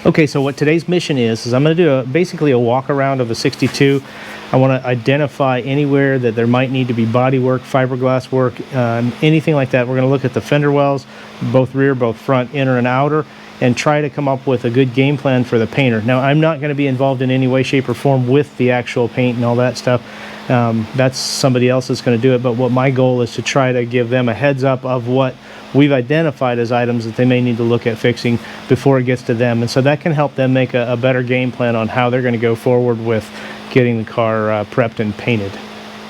Okay, so what today's mission is I'm going to do basically a walk around of the 62. I want to identify anywhere that there might need to be body work, fiberglass work, anything like that. We're going to look at the fender wells, both rear, both front, inner and outer, and try to come up with a good game plan for the painter. Now, I'm not going to be involved in any way, shape, or form with the actual paint and all that stuff. That's somebody else that's going to do it, but what my goal is to try to give them a heads up of what we've identified as items that they may need to look at fixing before it gets to them, and so that can help them make a better game plan on how they're going to go forward with getting the car prepped and painted.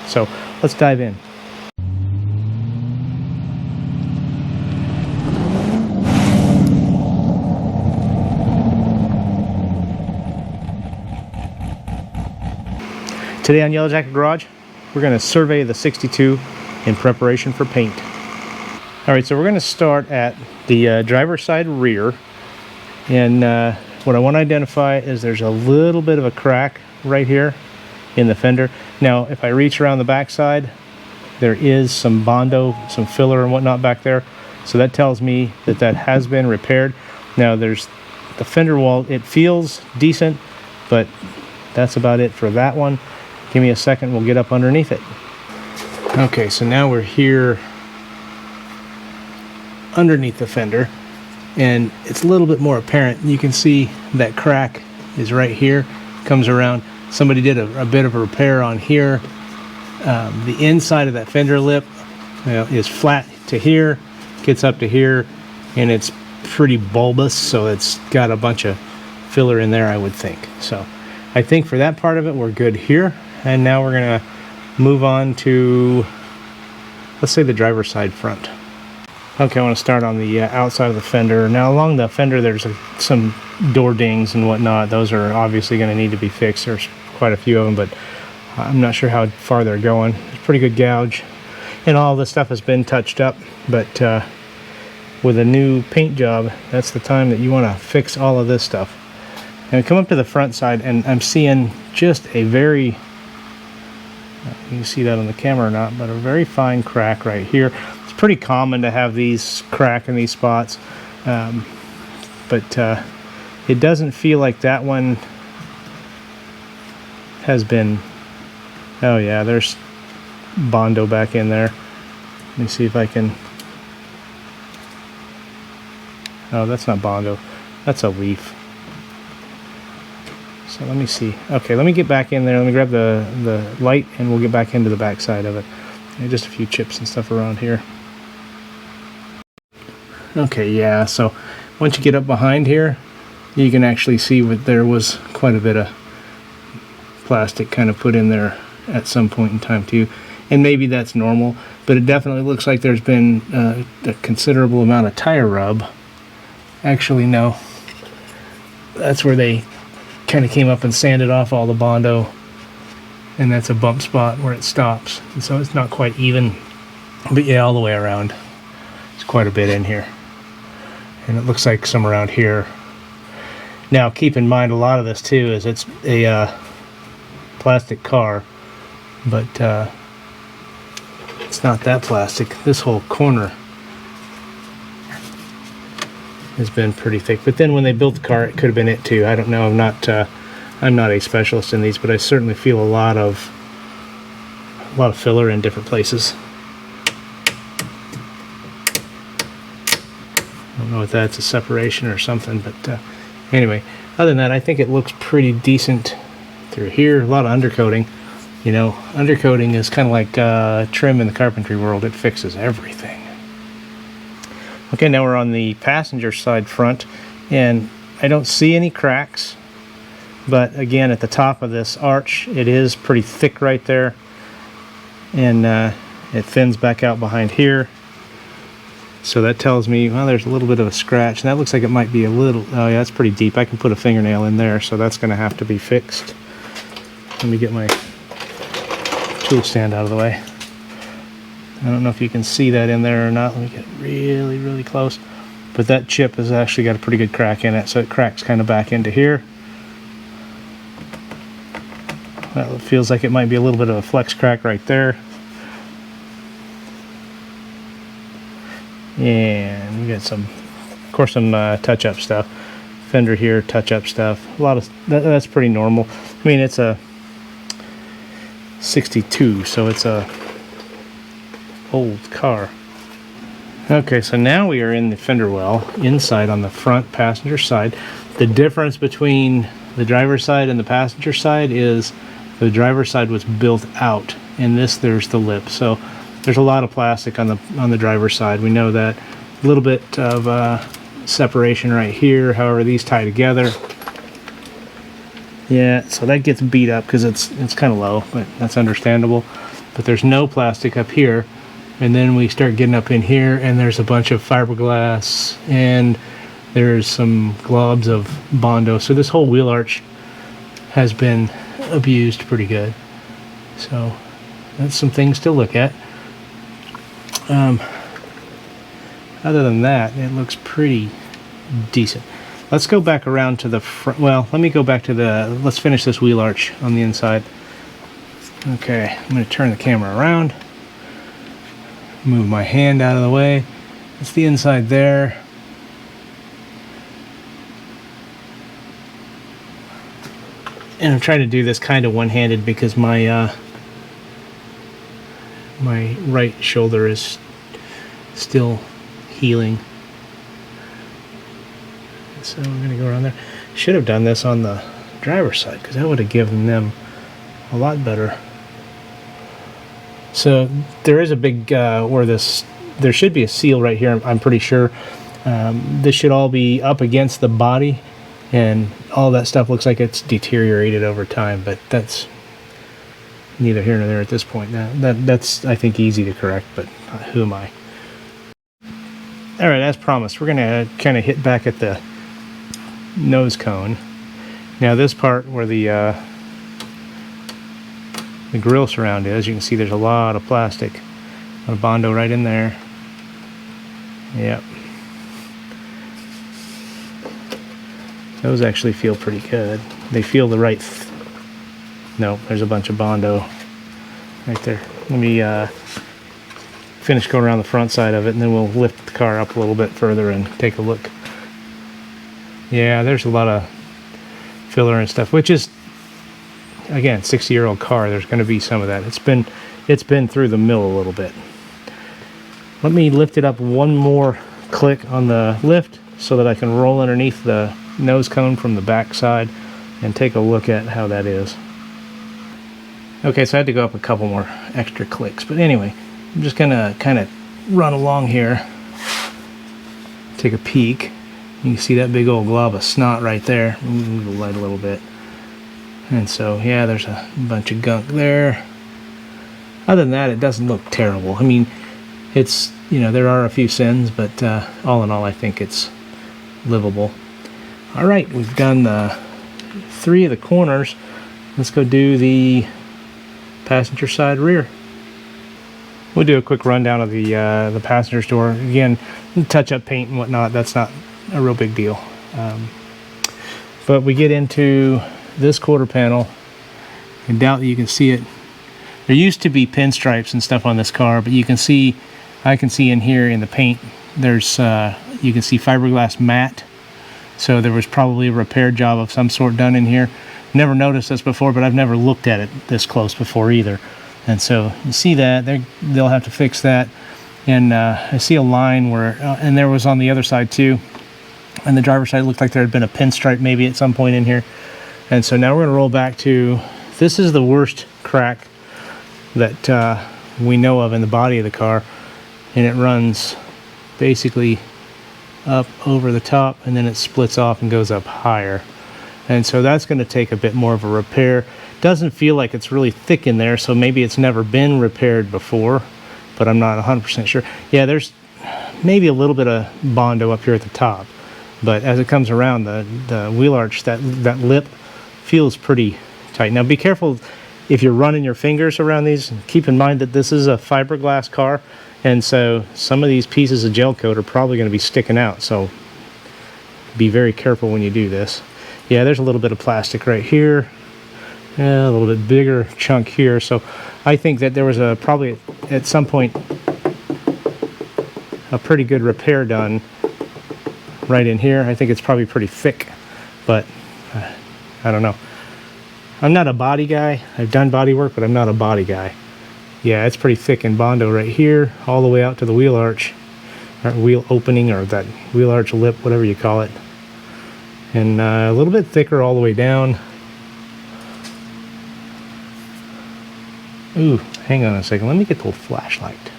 So let's dive in. Today on Yellow Jacket Garage, we're going to survey the 62 in preparation for paint. Alright, so we're going to start at the driver's side rear, and what I want to identify is there's a little bit of a crack right here in the fender. Now, if I reach around the back side, there is some Bondo, some filler and whatnot back there, so that tells me that that has been repaired. Now, there's the fender wall. It feels decent, but that's about it for that one. Give me a second, we'll get up underneath it. Okay, so now we're here underneath the fender, and it's a little bit more apparent. You can see that crack is right here, comes around. Somebody did a bit of a repair on here. The inside of that fender lip is flat to here, gets up to here, and it's pretty bulbous, so it's got a bunch of filler in there, I would think. So I think for that part of it, we're good here. And now we're gonna move on to, let's say, the driver's side front. Okay, I want to start on the outside of the fender. Now, along the fender, there's some door dings and whatnot. Those are obviously going to need to be fixed. There's quite a few of them, but I'm not sure how far they're going. It's a pretty good gouge, and all this stuff has been touched up. But with a new paint job, that's the time that you want to fix all of this stuff. And we come up to the front side, and I'm seeing just a very, you can see that on the camera or not, but a very fine crack right here. It's pretty common to have these crack in these spots, but it doesn't feel like that one has been. Oh yeah, there's Bondo back in there. Let me see if I can. Oh, that's not Bondo, that's a leaf. So let me see. Okay, let me get back in there. Let me grab the light, and we'll get back into the back side of it. And just a few chips and stuff around here. Okay, yeah, so once you get up behind here, you can actually see that there was quite a bit of plastic kind of put in there at some point in time too. And maybe that's normal, but it definitely looks like there's been a considerable amount of tire rub. Actually, no. That's where they kind of came up and sanded off all the Bondo, and that's a bump spot where it stops, and so it's not quite even, but yeah, all the way around it's quite a bit in here, and it looks like some around here. Now keep in mind, a lot of this too is it's a plastic car, but it's not that plastic. This whole corner has been pretty thick, but then when they built the car, it could have been it too. I don't know. I'm not a specialist in these, but I certainly feel a lot of filler in different places. I don't know if that's a separation or something, but anyway, other than that, I think it looks pretty decent through here. A lot of undercoating. You know, undercoating is kind of like trim in the carpentry world. It fixes everything. Okay, now we're on the passenger side front, and I don't see any cracks, but again, at the top of this arch, it is pretty thick right there, and it thins back out behind here. So that tells me, well, there's a little bit of a scratch, and that looks like it might be a little, oh yeah, that's pretty deep. I can put a fingernail in there, so that's going to have to be fixed. Let me get my tool stand out of the way. I don't know if you can see that in there or not. Let me get really, really close. But that chip has actually got a pretty good crack in it, so it cracks kind of back into here. Well, it feels like it might be a little bit of a flex crack right there. And we got some, of course, some touch-up stuff. fender here, touch-up stuff. A lot of that's pretty normal. I mean, it's a 62, so it's a old car. Okay, so now we are in the fender well inside on the front passenger side. The difference between the driver's side and the passenger side is the driver's side was built out, and there's the lip. So there's a lot of plastic on the driver's side. We know that. A little bit of separation right here. However, these tie together. Yeah, so that gets beat up because it's kind of low, but that's understandable. But there's no plastic up here, and then we start getting up in here, and there's a bunch of fiberglass, and there's some globs of Bondo. So this whole wheel arch has been abused pretty good. So that's some things to look at. Other than that, it looks pretty decent. Let's go back around to the front. Well, let me go back to let's finish this wheel arch on the inside. Okay, I'm going to turn the camera around. Move my hand out of the way. That's the inside there. And I'm trying to do this kind of one-handed because my my right shoulder is still healing. So I'm going to go around there. Should have done this on the driver's side because that would have given them a lot better. So there is a big there should be a seal right here. I'm pretty sure. This should all be up against the body, and all that stuff looks like it's deteriorated over time, but that's neither here nor there at this point. Now that's I think easy to correct, but who am I? All right, as promised, we're gonna kind of hit back at the nose cone. Now this part where the grill surround is, you can see there's a lot of plastic, a Bondo right in there. Yep. Those actually feel pretty good. They feel the right. No, there's a bunch of Bondo right there. Let me finish going around the front side of it, and then we'll lift the car up a little bit further and take a look. Yeah, there's a lot of filler and stuff, which is, again, 60-year-old car. There's going to be some of that. It's been through the mill a little bit. Let me lift it up one more click on the lift so that I can roll underneath the nose cone from the back side and take a look at how that is. Okay, so I had to go up a couple more extra clicks, but anyway, I'm just gonna kind of run along here, take a peek. You can see that big old glob of snot right there. Move the light a little bit. And so, yeah, there's a bunch of gunk there. Other than that, it doesn't look terrible. I mean, it's, you know, there are a few sins, but all in all, I think it's livable. All right, we've done the 3 of the corners. Let's go do the passenger side rear. We'll do a quick rundown of the passenger's door. Again, touch-up paint and whatnot. That's not a real big deal. But we get into this quarter panel. I doubt that you can see it. There used to be pinstripes and stuff on this car, but you can see, I can see in here in the paint, there's you can see fiberglass matte. So there was probably a repair job of some sort done in here. Never noticed this before, but I've never looked at it this close before either. And so you see that they'll have to fix that. And I see a line where, and there was on the other side too. On the driver's side, it looked like there had been a pinstripe maybe at some point in here. And so now we're going to roll back to, this is the worst crack that we know of in the body of the car. And it runs basically up over the top, and then it splits off and goes up higher. And so that's going to take a bit more of a repair. Doesn't feel like it's really thick in there, so maybe it's never been repaired before, but I'm not 100% sure. Yeah, there's maybe a little bit of Bondo up here at the top, but as it comes around the wheel arch, that lip feels pretty tight. Now be careful if you're running your fingers around these. Keep in mind that this is a fiberglass car, and so some of these pieces of gel coat are probably going to be sticking out, so be very careful when you do this. Yeah, there's a little bit of plastic right here. Yeah, a little bit bigger chunk here. So I think that there was probably at some point a pretty good repair done right in here. I think it's probably pretty thick, but I don't know. I'm not a body guy. I've done body work, but I'm not a body guy. Yeah, it's pretty thick in Bondo right here, all the way out to the wheel arch, or wheel opening, or that wheel arch lip, whatever you call it. And a little bit thicker all the way down. Ooh, hang on a second. Let me get the old flashlight.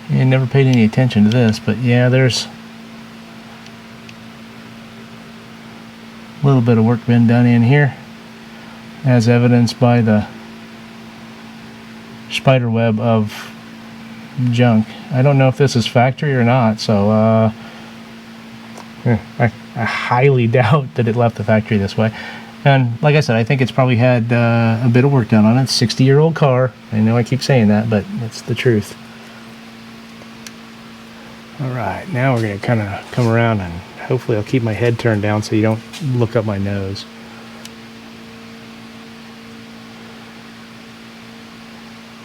I never paid any attention to this, but yeah, there's a little bit of work been done in here, as evidenced by the spider web of junk. I don't know if this is factory or not, so I highly doubt that it left the factory this way. And like I said, I think it's probably had a bit of work done on it. 60-year-old car. I know I keep saying that, but it's the truth. Alright, now we're going to kind of come around, and hopefully I'll keep my head turned down so you don't look up my nose.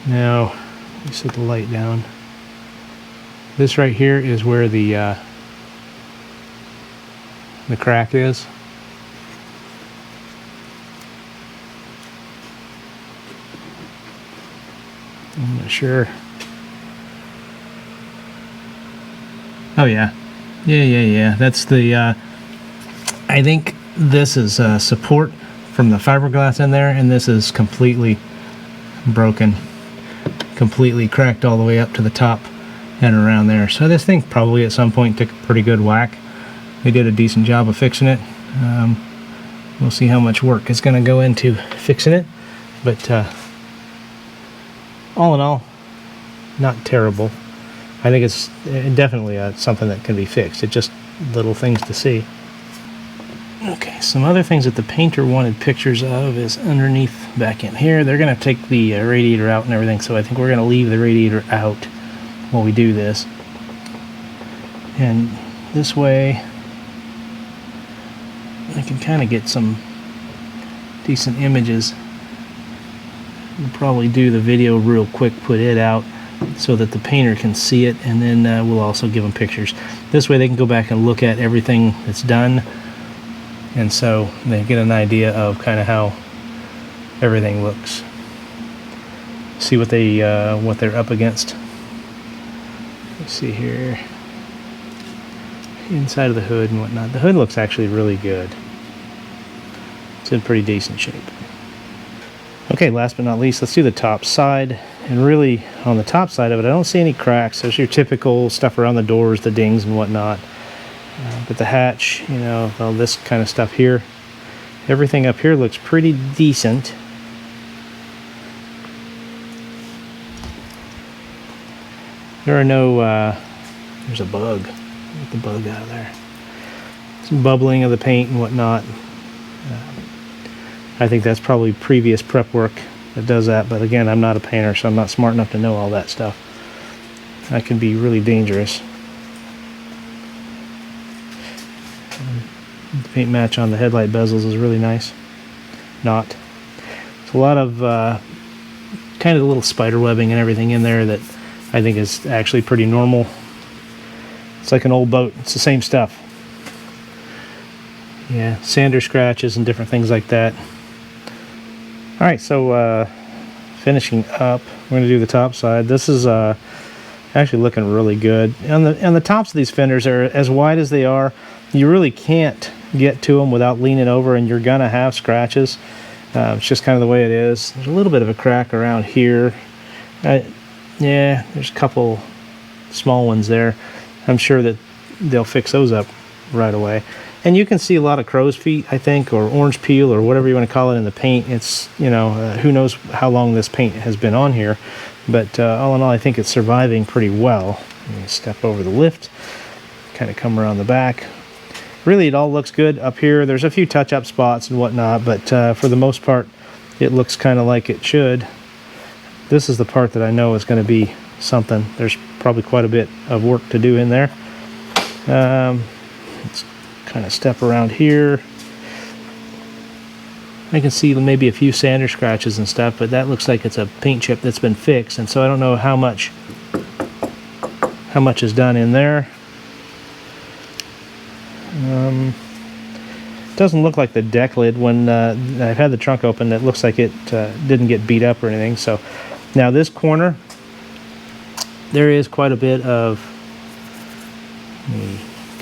Now, let me set the light down. This right here is where the crack is. I'm not sure. Oh yeah. Yeah. That's the, I think this is support from the fiberglass in there, and this is completely broken. Completely cracked all the way up to the top and around there. So this thing probably at some point took a pretty good whack. They did a decent job of fixing it. We'll see how much work is going to go into fixing it, but all in all, not terrible. I think it's definitely something that can be fixed. It's just little things to see. Okay, some other things that the painter wanted pictures of is underneath back in here. They're going to take the radiator out and everything, so I think we're going to leave the radiator out while we do this. And this way I can kind of get some decent images. We'll probably do the video real quick, put it out so that the painter can see it, and then we'll also give them pictures. This way they can go back and look at everything that's done, and so they get an idea of kind of how everything looks. See what they're up against. Let's see here. Inside of the hood and whatnot. The hood looks actually really good. It's in pretty decent shape. Okay, last but not least, let's do the top side. And really, on the top side of it, I don't see any cracks. There's your typical stuff around the doors, the dings and whatnot. But the hatch, you know, all this kind of stuff here. Everything up here looks pretty decent. There are no, there's a bug. Get the bug out of there. Some bubbling of the paint and whatnot. I think that's probably previous prep work that does that, but again, I'm not a painter, so I'm not smart enough to know all that stuff. That can be really dangerous. The paint match on the headlight bezels is really nice. Not. It's a lot of kind of the little spider webbing and everything in there that I think is actually pretty normal. It's like an old boat. It's the same stuff. Yeah, sander scratches and different things like that. Alright, so finishing up, we're going to do the top side. This is actually looking really good. On the tops of these fenders are as wide as they are. You really can't get to them without leaning over, and you're going to have scratches. It's just kind of the way it is. There's a little bit of a crack around here. Yeah, there's a couple small ones there. I'm sure that they'll fix those up right away. And you can see a lot of crow's feet, I think, or orange peel, or whatever you want to call it in the paint. It's, you know, who knows how long this paint has been on here. But all in all, I think it's surviving pretty well. Let me step over the lift, kind of come around the back. Really, it all looks good up here. There's a few touch-up spots and whatnot, but for the most part, it looks kind of like it should. This is the part that I know is going to be something. There's probably quite a bit of work to do in there. Let's kind of step around here. I can see maybe a few sander scratches and stuff, but that looks like it's a paint chip that's been fixed, and so I don't know how much is done in there. Doesn't look like the deck lid. When I've had the trunk open, it looks like it didn't get beat up or anything. So now this corner, there is quite a bit of,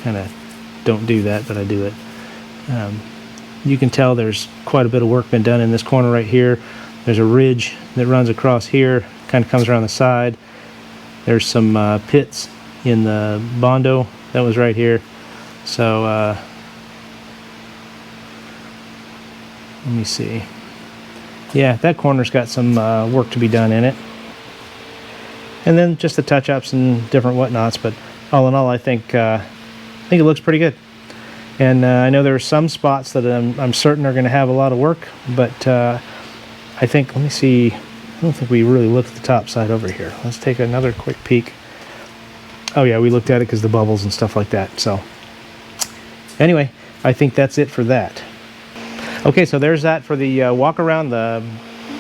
kind of don't do that, but I do it. You can tell there's quite a bit of work been done in this corner right here. There's a ridge that runs across here, kind of comes around the side. There's some pits in the Bondo that was right here. So let me see. Yeah, that corner's got some work to be done in it. And then just the touch-ups and different whatnots, but all in all, I think it looks pretty good. And I know there are some spots that I'm certain are going to have a lot of work, but I think, let me see, I don't think we really looked at the top side over here. Let's take another quick peek. Oh yeah, we looked at it because the bubbles and stuff like that. So anyway, I think that's it for that. Okay, so there's that for the walk around, the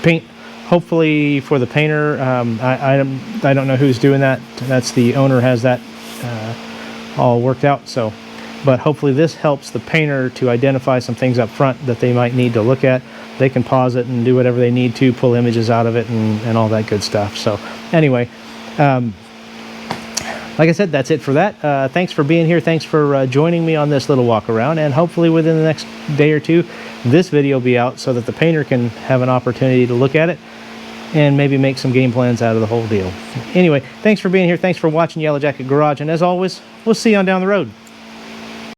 paint. Hopefully for the painter, I don't know who's doing that. That's the owner has that all worked out. So, but hopefully this helps the painter to identify some things up front that they might need to look at. They can pause it and do whatever they need to, pull images out of it and all that good stuff. So anyway, like I said, that's it for that. Thanks for being here. Thanks for joining me on this little walk around. And hopefully within the next day or two, this video will be out so that the painter can have an opportunity to look at it and maybe make some game plans out of the whole deal. Anyway, thanks for being here. Thanks for watching Yellow Jacket Garage. And as always, we'll see you on down the road.